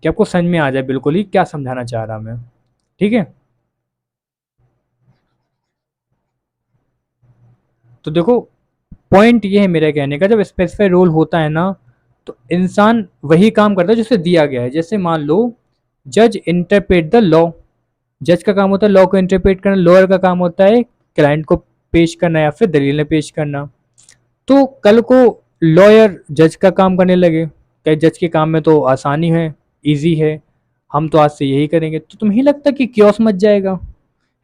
कि आपको समझ में आ जाए बिल्कुल ही क्या समझाना चाह रहा मैं। ठीक है, तो देखो पॉइंट ये है मेरे कहने का, जब स्पेसिफाई रोल होता है ना, तो इंसान वही काम करता है जो उसे दिया गया है। जैसे मान लो जज इंटरप्रेट द लॉ, जज का काम होता है लॉ को इंटरप्रेट करना, लॉयर का काम होता है क्लाइंट को पेश करना या फिर दलीलें पेश करना। तो कल को लॉयर जज का काम करने लगे, क्या जज के काम में तो आसानी है, इजी है, हम तो आज से यही करेंगे, तो तुम्हें लगता कि क्योस मच जाएगा?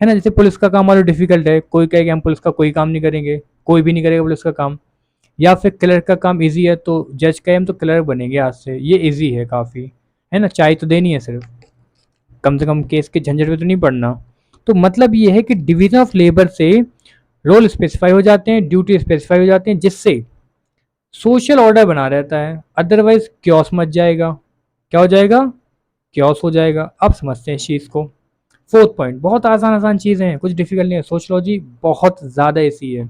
है ना, जैसे पुलिस का काम मान लो डिफिकल्ट है, कोई कहेगा हम पुलिस का कोई काम नहीं करेंगे, कोई भी नहीं करेगा पुलिस का काम। या फिर क्लर्क का काम इजी है, तो जज कहे हम तो क्लर्क बनेंगे आज से, ये इजी है काफ़ी, है ना, चाय तो देनी है सिर्फ, कम से कम केस के झंझट में तो नहीं पड़ना। तो मतलब ये है कि डिवीजन ऑफ लेबर से रोल स्पेसिफाई हो जाते हैं, ड्यूटी स्पेसिफाई हो जाते हैं, जिससे सोशल ऑर्डर बना रहता है, अदरवाइज क्योस मच जाएगा। क्या हो जाएगा? क्योस हो जाएगा। अब समझते हैं इस चीज़ को। फोर्थ पॉइंट, बहुत आसान आसान चीज़ें हैं, कुछ डिफिकल्ट नहीं है, सोशलॉजी बहुत ज़्यादा ऐसी है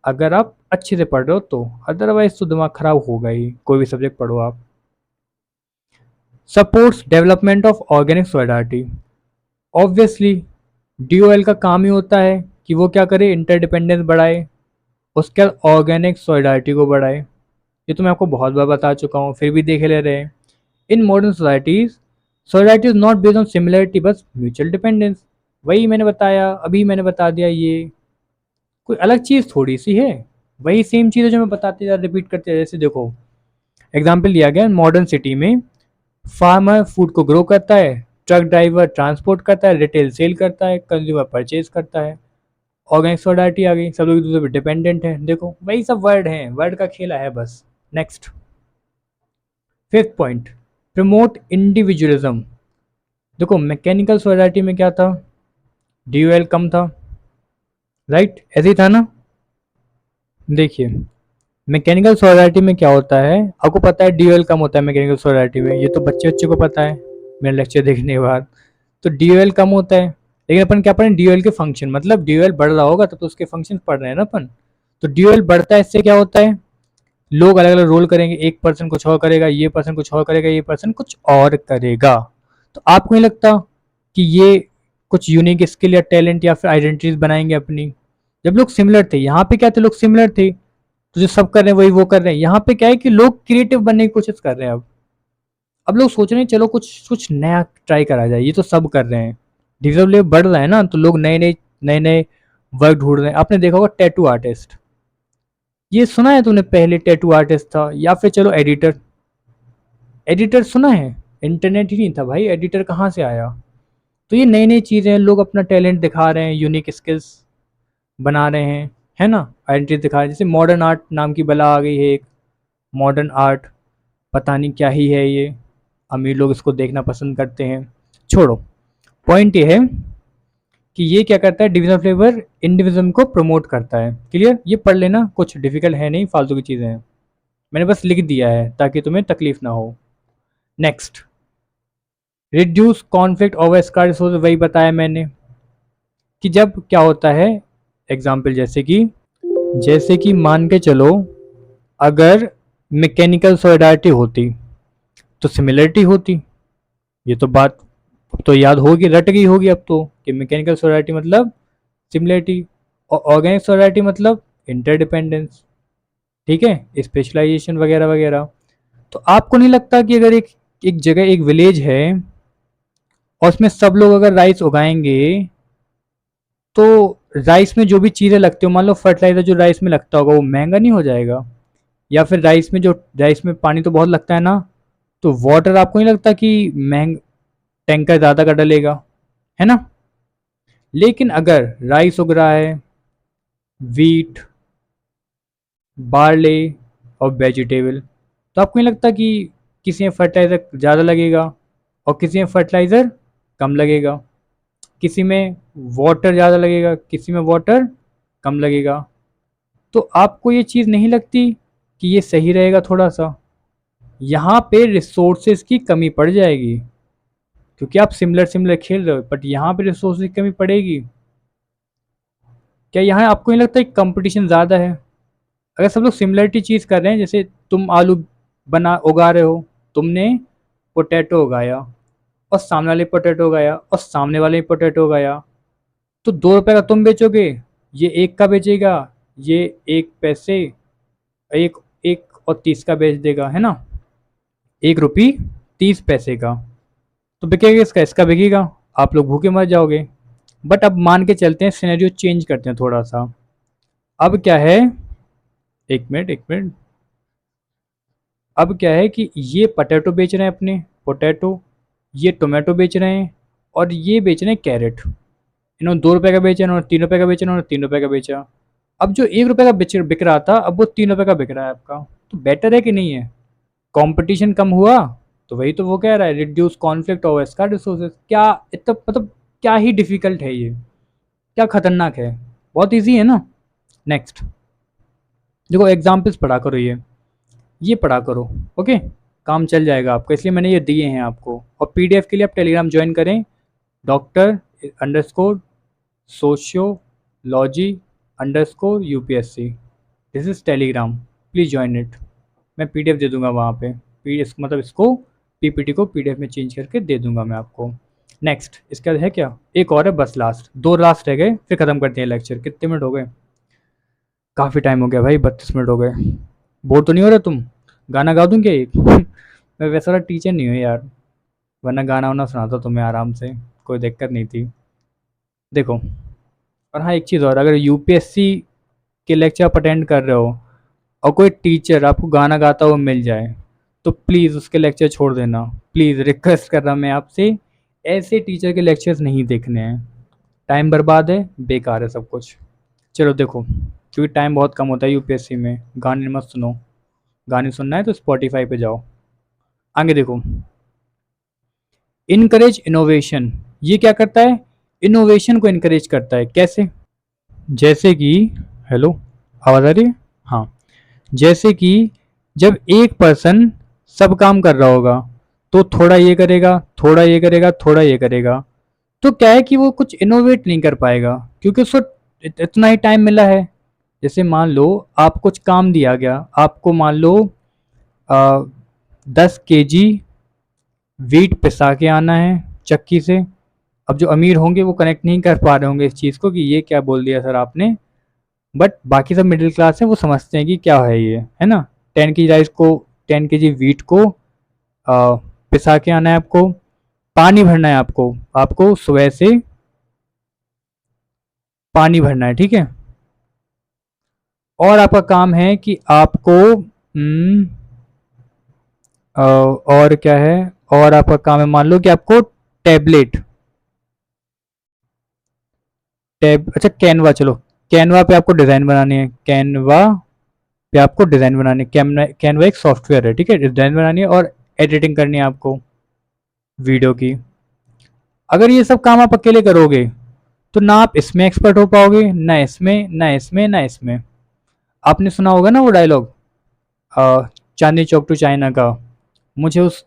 अगर आप अच्छे से पढ़ रहे हो तो, अदरवाइज तो दिमाग खराब होगा ही, कोई भी सब्जेक्ट पढ़ो आप। Supports development of organic solidarity. Obviously DOL का काम ही होता है कि वो क्या करे, इंटरडिपेंडेंस बढ़ाए, उसके बाद ऑर्गेनिक सॉलिडारिटी को बढ़ाए। ये तो मैं आपको बहुत बार बता चुका हूँ, फिर भी देख ले रहे हैं। In modern societies solidarity is not based on similarity बस म्यूचुअल डिपेंडेंस। वही मैंने बताया, अभी मैंने बता दिया, ये कोई अलग चीज़ थोड़ी सी है, वही सेम चीज़ है जो मैं बताते जा रिपीट करते जा। जैसे देखो एग्जाम्पल दिया गया, मॉडर्न सिटी में फार्मर फूड को ग्रो करता है, ट्रक ड्राइवर ट्रांसपोर्ट करता है, रिटेल सेल करता है, कंज्यूमर परचेज करता है, ऑर्गेनिक सॉलिडारिटी आ गई, सब लोग एक दूसरे पर डिपेंडेंट हैं। देखो वही सब वर्ड हैं, वर्ड का खेला है बस। Next, fifth point, promote individualism. देखो मैकेनिकल सॉलिडारिटी में क्या था, ड्यूएल कम था, राइट, ऐसे ही था ना। देखिए मैकेनिकल सॉलिडारिटी में क्या होता है, आपको पता है ड्यूएल कम होता है मैकेनिकल सॉलिडारिटी में, ये तो बच्चे बच्चे को पता है मेरे लेक्चर देखने के बाद। तो ड्यूएल कम होता है, लेकिन अपन क्या पढ़ें, ड्यूएल के फंक्शन, मतलब ड्यूएल बढ़ रहा होगा तब तो उसके फंक्शन पढ़ रहे हैं ना अपन। तो ड्यूएल बढ़ता है, इससे क्या होता है, लोग अलग अलग रोल करेंगे, एक पर्सन कुछ और करेगा, ये पर्सन कुछ और करेगा, ये पर्सन कुछ और करेगा। तो आपको नहीं लगता कि ये कुछ यूनिक स्किल या टैलेंट या फिर आइडेंटिटीज बनाएंगे अपनी? जब लोग सिमिलर थे, यहाँ पे क्या थे, लोग सिमिलर थे, तो जो सब कर रहे हैं वही वो कर रहे हैं। यहाँ पे क्या है कि लोग क्रिएटिव बनने की कोशिश कर रहे हैं। अब लोग सोच रहे हैं चलो कुछ कुछ नया ट्राई करा जाए, ये तो सब कर रहे हैं, डिजिटल लेवल बढ़ रहा है ना, तो लोग नए नए वर्क ढूंढ रहे हैं। आपने देखा होगा टैटू आर्टिस्ट, ये सुना है तूने, पहले टैटू आर्टिस्ट था, या फिर चलो एडिटर, एडिटर सुना है, इंटरनेट ही नहीं था भाई, एडिटर कहाँ से आया? तो ये नई नई चीज़ें, लोग अपना टैलेंट दिखा रहे हैं, यूनिक स्किल्स बना रहे हैं, है ना, आइडेंटिटी दिखा रहे हैं। जैसे मॉडर्न आर्ट नाम की बला आ गई है एक, मॉडर्न आर्ट, पता नहीं क्या ही है ये, अमीर लोग इसको देखना पसंद करते हैं। छोड़ो, पॉइंट ये है कि ये क्या करता है, डिवीजन ऑफ लेबर इंडिविजुअलिज्म को प्रमोट करता है। क्लियर, ये पढ़ लेना, कुछ डिफिकल्ट है नहीं, फालतू की चीज़ें हैं, मैंने बस लिख दिया है ताकि तुम्हें तकलीफ ना हो। Next, reduce conflict over scarce resource, वही बताया मैंने कि जब क्या होता है, एग्जाम्पल जैसे कि मान के चलो, अगर मैकेनिकल सॉलिडारिटी होती तो सिमिलरिटी होती। ये तो बात अब तो याद होगी, रट गई होगी अब तो, कि मैकेनिकल सॉलिडारिटी मतलब सिमिलरिटी, और ऑर्गेनिक सॉलिडारिटी मतलब इंटरडिपेंडेंस। ठीक है, स्पेशलाइजेशन वगैरह वगैरह। तो आपको नहीं लगता कि अगर एक एक जगह एक विलेज है और उसमें सब लोग अगर राइस उगाएंगे, तो राइस में जो भी चीज़ें लगती हो, मान लो फर्टिलाइजर जो राइस में लगता होगा वो महंगा नहीं हो जाएगा? या फिर राइस में पानी तो बहुत लगता है ना, तो वाटर आपको नहीं लगता कि महंग टैंकर ज़्यादा का डलेगा, है ना? लेकिन अगर राइस उग रहा है, वीट, बार्ले और वेजिटेबल, तो आपको नहीं लगता कि किसी में फर्टिलाइज़र ज़्यादा लगेगा और किसी में फर्टिलाइज़र कम लगेगा, किसी में वाटर ज़्यादा लगेगा, किसी में वाटर कम लगेगा? तो आपको ये चीज़ नहीं लगती कि ये सही रहेगा थोड़ा सा? यहाँ पे रिसोर्सेज की कमी पड़ जाएगी, क्योंकि आप सिमिलर सिमिलर खेल रहे हो, बट यहाँ पे रिसोर्सेज की कमी पड़ेगी। क्या यहाँ आपको नहीं लगता कि कंपटीशन ज़्यादा है? अगर सब लोग सिमिलरिटी चीज़ कर रहे हैं, जैसे तुम आलू बना उगा रहे हो, तुमने पोटैटो उगाया और सामने वाले पोटैटो उगाया और सामने वाले पोटैटो उगाया, तो 2 रुपए का तुम बेचोगे, ये 1 का बेचेगा, ये 1 पैसे, एक एक और 30 का बेच देगा, है ना? 1 रुपये 30 पैसे का, तो बिकेगा इसका, इसका बिकेगा, आप लोग भूखे मर जाओगे। बट अब मान के चलते हैं, सिनेरियो चेंज करते हैं थोड़ा सा। अब क्या है, एक मिनट एक मिनट, अब क्या है कि ये पोटैटो बेच रहे हैं अपने, पोटैटो, ये टोमेटो बेच रहे हैं और ये बेच रहे हैं कैरेट। इन्होंने 2 रुपए का बेचा, इन्होंने 3 रुपए का बेचा, इन्होंने 3 रुपए का बेचा। अब जो 1 रुपए का बिक रहा था, अब वो 3 रुपए का बिक रहा है आपका। तो बेटर है कि नहीं है? कंपटीशन कम हुआ, तो वही तो वो कह रहा है, reduce conflict over scarce resources. क्या इतना मतलब, क्या ही डिफिकल्ट है ये, क्या खतरनाक है? बहुत इजी है ना। नेक्स्ट, देखो एग्जाम्पल्स पढ़ा करो, ये पढ़ा करो। ओके, काम चल जाएगा आपका, इसलिए मैंने ये दिए हैं आपको। और पीडीएफ के लिए आप टेलीग्राम ज्वाइन करें, Dr_Sociology_UPSC, this is Telegram, please join it. मैं पीडीएफ दे दूंगा वहाँ पे, पीडीएफ मतलब इसको पीपीटी को पीडीएफ में चेंज करके दे दूंगा मैं आपको। नेक्स्ट, इसके बाद है क्या, एक और है, बस लास्ट, 2 लास्ट रह गए, फिर ख़त्म करते हैं लेक्चर। कितने मिनट हो गए? काफ़ी टाइम हो गया भाई, 32 मिनट हो गए। बोर तो नहीं हो रहे तुम? गाना गा दूँ क्या एक? मैं वैसा वाला टीचर नहीं हूँ यार, वरना गाना वाना सुनाता तुम्हें आराम से, कोई दिक्कत नहीं थी। देखो, और हाँ एक चीज़ और, अगर यूपीएससी के लेक्चर आप अटेंड कर रहे हो और कोई टीचर आपको गाना गाता हुआ मिल जाए, तो प्लीज़ उसके लेक्चर छोड़ देना। प्लीज़ रिक्वेस्ट कर रहा मैं आपसे, ऐसे टीचर के लेक्चर्स नहीं देखने हैं, टाइम बर्बाद है, बेकार है सब कुछ। चलो देखो, क्योंकि टाइम बहुत कम होता है यूपीएससी में, गाने मत सुनो। गाने सुनना है तो स्पॉटिफाई पे जाओ। आगे देखो, इनकरेज इनोवेशन, ये क्या करता है? इनोवेशन को इनकरेज करता है। कैसे? जैसे कि, हेलो, आवाज़ आ रही है? हाँ, जैसे कि जब एक पर्सन सब काम कर रहा होगा, तो थोड़ा ये करेगा, थोड़ा ये करेगा, थोड़ा ये करेगा, तो क्या है कि वो कुछ इनोवेट नहीं कर पाएगा, क्योंकि उसको इतना ही टाइम मिला है। जैसे मान लो आप कुछ काम दिया गया, आपको मान लो 10 kg वीट पिसा के आना है चक्की से। अब जो अमीर होंगे वो कनेक्ट नहीं कर पा रहे होंगे इस चीज़ को कि ये क्या बोल दिया सर आपने, बट बाकी सब मिडिल क्लास हैं, वो समझते हैं कि क्या है ये, है ना? 10 kg राइस को, 10 kg वीट को पिसा के आना है आपको, पानी भरना है आपको, आपको सुबह से पानी भरना है, ठीक है? और आपका काम है कि आपको और क्या है, और आपका काम है, मान लो कि आपको टैबलेट, अच्छा कैनवा, चलो कैनवा पे आपको डिज़ाइन बनानी है, कैनवा पे आपको डिज़ाइन बनानी है, कैनवा एक सॉफ्टवेयर है, ठीक है? डिज़ाइन बनानी है और एडिटिंग करनी है आपको वीडियो की। अगर ये सब काम आप अकेले करोगे, तो ना आप इसमें एक्सपर्ट हो पाओगे, ना इसमें, ना इसमें, ना इसमें। आपने सुना होगा ना वो dialogue, Chandni Chowk to China का, मुझे उस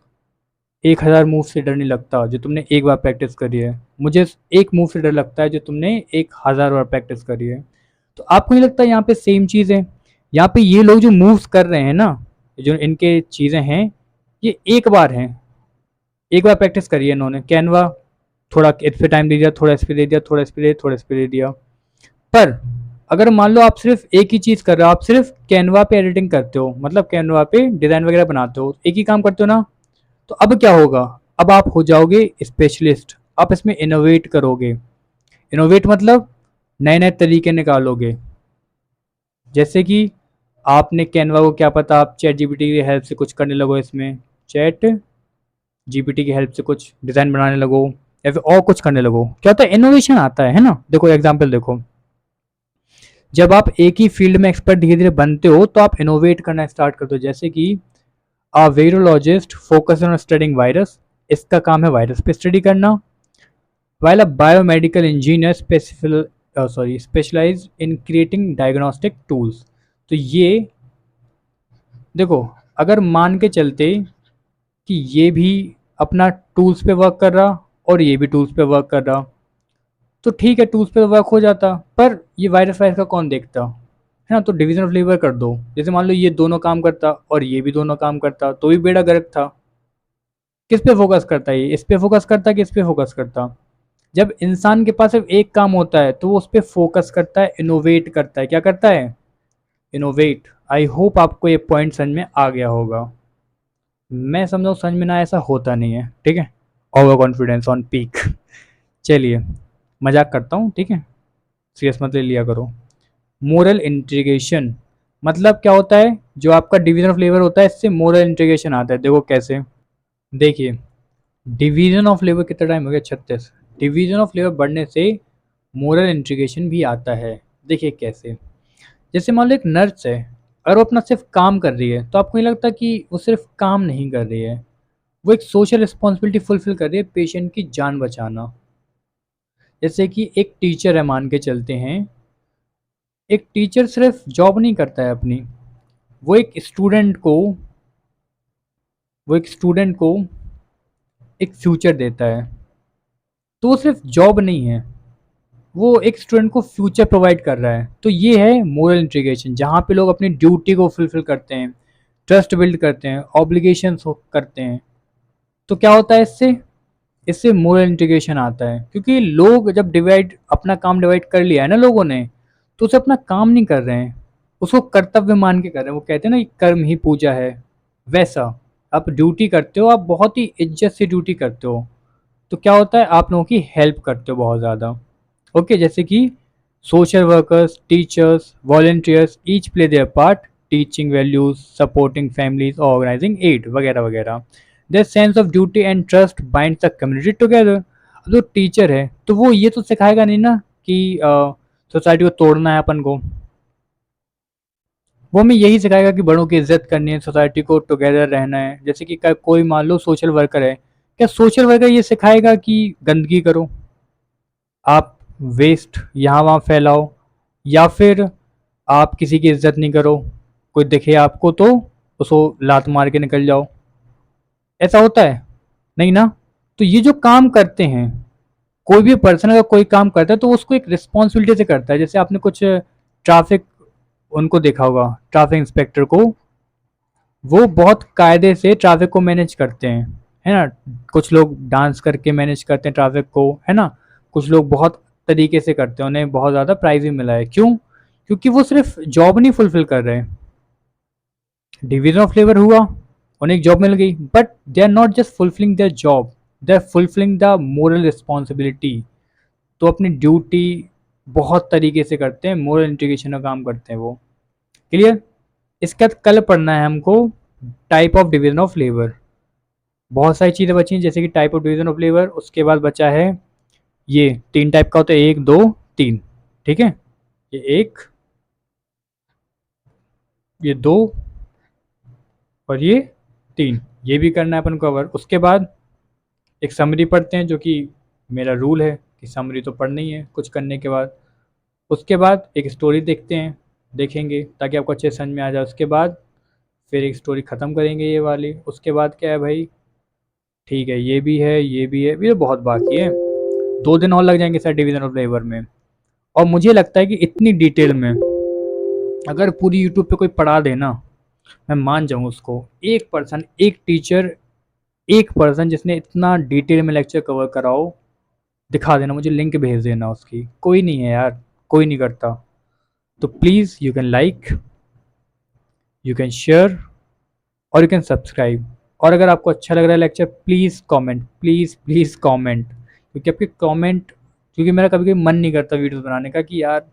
1000 मूव से डर नहीं लगता जो तुमने एक बार प्रैक्टिस करी है। मुझे एक मूव से डर लगता है जो तुमने 1000 बार प्रैक्टिस करी है। तो आपको नहीं लगता यहाँ पे सेम चीज़ है? यहाँ पे ये लोग जो मूव्स कर रहे हैं ना, जो इनके चीज़ें हैं, ये एक बार हैं, एक बार प्रैक्टिस करी है इन्होंने। कैनवा थोड़ा इस पे टाइम दे दिया, थोड़ा इस पे दे दिया, थोड़ा इस पे दे दिया, थोड़ा इस पे दे दिया। पर अगर मान लो आप सिर्फ एक ही चीज़ कर रहे हो, आप सिर्फ कैनवा पे एडिटिंग करते हो, मतलब कैनवा पे डिज़ाइन वगैरह बनाते हो, एक ही काम करते हो ना, तो अब क्या होगा? अब आप हो जाओगे स्पेशलिस्ट, आप इसमें इनोवेट करोगे। इनोवेट मतलब नए नए तरीके निकालोगे। जैसे कि आपने कैनवा को, क्या पता आप चैट जीपीटी की हेल्प से कुछ करने लगो, इसमें चैट जीपीटी की हेल्प से कुछ डिज़ाइन बनाने लगो, या फिर और कुछ करने लगो। क्या होता है? इनोवेशन आता है ना। देखो एग्जाम्पल देखो, जब आप एक ही फील्ड में एक्सपर्ट धीरे धीरे बनते हो तो आप इनोवेट करना स्टार्ट करते हो। जैसे कि a virologist focus on studying virus, इसका काम है वायरस पे स्टडी करना। While a biomedical engineer specialise in creating diagnostic tools. तो ये देखो, अगर मान के चलते कि ये भी अपना टूल्स पे वर्क कर रहा और ये भी टूल्स पे वर्क कर रहा, तो ठीक है, टूल्स पे वर्क हो जाता। पर ये वायरस वायरस का कौन देखता है ना? तो डिवीजन ऑफ लेबर कर दो। जैसे मान लो ये दोनों काम करता और ये भी दोनों काम करता, तो भी बेड़ा गर्क था। किस पे फोकस करता है? ये इस पे फोकस करता कि इस पे फोकस करता? जब इंसान के पास सिर्फ एक काम होता है तो वो उस पे फोकस करता है, इनोवेट करता है। क्या करता है? इनोवेट। आई होप आपको ये पॉइंट समझ में आ गया होगा। मैं समझा समझ में ना, ऐसा होता नहीं है, ठीक है। Over confidence on peak. चलिए, मजाक करता हूँ, ठीक है, सीरियस मत ले लिया करो। मोरल इंटीग्रेशन मतलब क्या होता है? जो आपका डिवीजन ऑफ लेबर होता है, इससे मोरल इंटीग्रेशन आता है। देखो कैसे, देखिए, डिवीजन ऑफ लेबर कितना टाइम हो गया? 36। डिवीजन ऑफ लेबर बढ़ने से मोरल इंटीग्रेशन भी आता है। देखिए कैसे, जैसे मान लो एक नर्स है, अगर वो अपना सिर्फ काम कर रही है तो आपको नहीं लगता कि वो सिर्फ काम नहीं कर रही है, वो एक सोशल रिस्पॉन्सिबिलिटी फुलफिल कर रही है, पेशेंट की जान बचाना। जैसे कि एक टीचर है, मान के चलते हैं, एक टीचर सिर्फ जॉब नहीं करता है अपनी, वो एक स्टूडेंट को वो एक स्टूडेंट को एक फ्यूचर देता है। तो वो सिर्फ जॉब नहीं है, वो एक स्टूडेंट को फ्यूचर प्रोवाइड कर रहा है। तो ये है मोरल इंटीग्रेशन, जहाँ पे लोग अपनी ड्यूटी को फुलफिल करते हैं, ट्रस्ट बिल्ड करते हैं, ऑब्लिगेशंस करते हैं। तो क्या होता है इससे? इससे मोरल इंटीग्रेशन आता है, क्योंकि लोग जब डिवाइड अपना काम डिवाइड कर लिया है ना लोगों ने, तो उसे अपना काम नहीं कर रहे हैं, उसको कर्तव्य मान के कर रहे हैं। वो कहते हैं ना कि कर्म ही पूजा है, वैसा आप ड्यूटी करते हो, आप बहुत ही इज्जत से ड्यूटी करते हो। तो क्या होता है? आप लोगों की हेल्प करते हो बहुत ज़्यादा। ओके, जैसे कि social workers, teachers, volunteers each play their part, teaching values, supporting families, organising aid वगैरह वगैरह। Their sense of duty and trust bind the community together. अब जो टीचर है तो वो ये तो सिखाएगा नहीं ना कि सोसाइटी को तोड़ना है अपन को। वो हमें यही सिखाएगा कि बड़ों की इज्जत करनी है, सोसाइटी को टुगेदर रहना है। जैसे कि कोई मान लो सोशल वर्कर है, क्या सोशल वर्कर ये सिखाएगा कि गंदगी करो, आप वेस्ट यहाँ वहाँ फैलाओ, या फिर आप किसी की इज्जत नहीं करो, कोई दिखे आपको तो उसको लात मार के निकल जाओ? ऐसा होता है? नहीं ना। तो ये जो काम करते हैं, कोई भी पर्सन अगर कोई काम करता है तो उसको एक रिस्पॉन्सिबिलिटी से करता है। जैसे आपने कुछ ट्रैफिक उनको देखा होगा, ट्रैफिक इंस्पेक्टर को, वो बहुत कायदे से ट्रैफिक को मैनेज करते हैं, है ना। कुछ लोग डांस करके मैनेज करते हैं ट्रैफिक को, है ना। कुछ लोग बहुत तरीके से करते हैं, उन्हें बहुत ज़्यादा प्राइज भी मिला है। क्यों? क्योंकि वो सिर्फ जॉब नहीं फुलफिल कर रहे हैं, डिवीजन ऑफ लेबर हुआ, उन्हें एक जॉब मिल गई, but they are not just fulfilling their job, they are fulfilling the moral responsibility. तो अपनी ड्यूटी बहुत तरीके से करते हैं, मोरल इंटीग्रेशन का काम करते हैं वो। क्लियर? इसके बाद कल पढ़ना है हमको type of division of labour. बहुत सारी चीज़ें बची हैं, जैसे कि type of division of labour, उसके बाद बचा है ये 3 टाइप का होता है, 1 2 3, ठीक है। ये 1, ये 2 और ये 3, ये भी करना है अपन कवर। उसके बाद एक समरी पढ़ते हैं, जो कि मेरा रूल है कि समरी तो पढ़नी ही है कुछ करने के बाद। उसके बाद एक स्टोरी देखते हैं, देखेंगे ताकि आपको अच्छे से समझ में आ जाए। उसके बाद फिर एक स्टोरी ख़त्म करेंगे ये वाली। उसके बाद क्या है भाई, ठीक है, ये भी है, ये भी है, ये बहुत बाकी है। 2 दिन और लग जाएँगे सर डिवीज़न ऑफ लेबर में। और मुझे लगता है कि इतनी डिटेल में अगर पूरी यूट्यूब पे कोई पढ़ा दे ना, मैं मान जाऊँ उसको। एक पर्सन, एक टीचर, एक पर्सन जिसने इतना डिटेल में लेक्चर कवर करा हो, दिखा देना, मुझे लिंक भेज देना उसकी। कोई नहीं है यार, कोई नहीं करता। तो please you can like, you can share और यू कैन सब्सक्राइब। और अगर आपको अच्छा लग रहा है lecture, please comment, please please comment, क्योंकि आपके कमेंट, क्योंकि मेरा कभी कभी मन नहीं करता वीडियोस बनाने का कि यार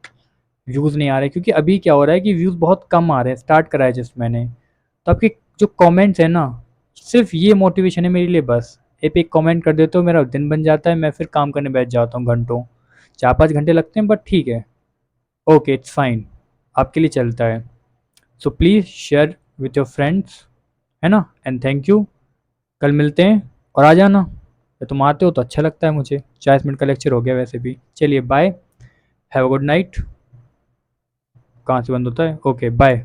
व्यूज़ नहीं आ रहे, क्योंकि अभी क्या हो रहा है कि व्यूज़ बहुत कम आ रहे हैं, स्टार्ट करा है जस्ट मैंने। तो आपके जो कमेंट्स हैं ना, सिर्फ ये मोटिवेशन है मेरे लिए बस। एक कमेंट कर देते हो, मेरा दिन बन जाता है, मैं फिर काम करने बैठ जाता हूँ घंटों। 4-5 घंटे लगते हैं बट ठीक है, ओके इट्स फाइन, आपके लिए चलता है। So please share with your friends, है ना। And thank you. कल मिलते हैं और आ जाना, या तुम आते हो तो अच्छा लगता है मुझे। 40 मिनट का लेक्चर हो गया वैसे भी। चलिए bye, have a good night. कहाँ से बंद होता है? Okay bye.